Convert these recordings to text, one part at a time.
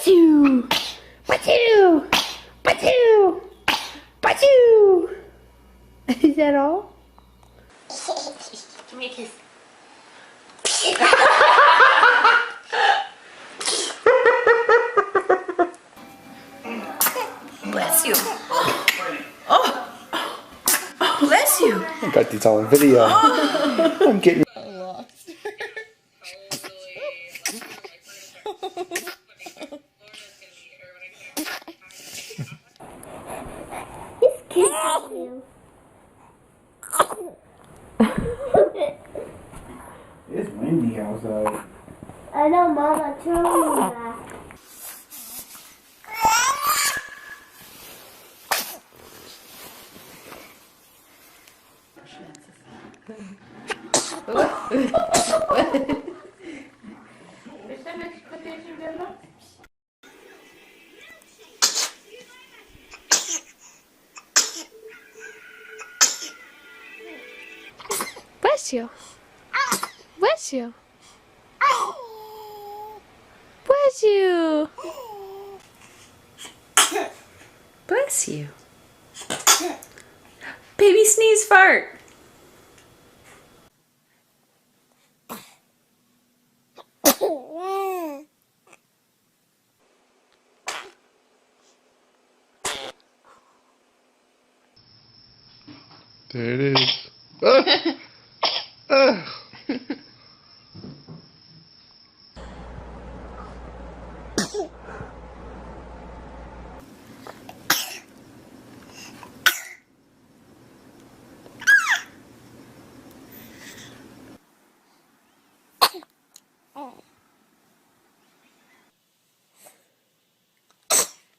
Pachoo! Pachoo! Pachoo! Pachoo! Is that all? Give me a kiss. Bless you. Oh. Bless you. I got these all on video. I'm getting Lost. He's kissing you. It's windy outside. I know, Mama told me that. Bless you. Bless you. Bless you. Bless you. Baby sneeze fart. There it is.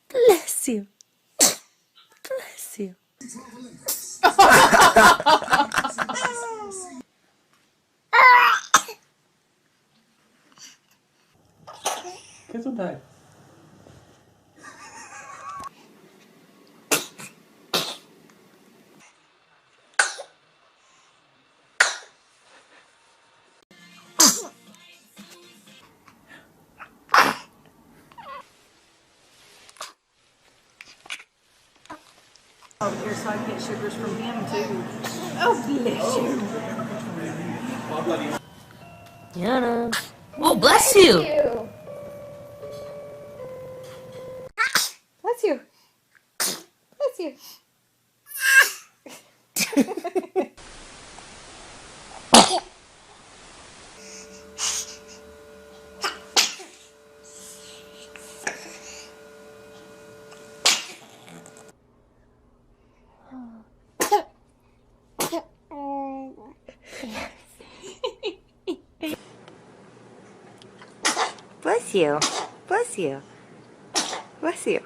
Bless you. Bless you. Gesundheit. Over here so I can get sugars from him too. Oh, bless you. Yana. Oh, bless you. Bless you. Bless you. Bless you. Bless you. Bless you.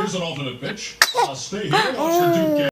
Here's an alternate pitch. Stay here and watch for Duke.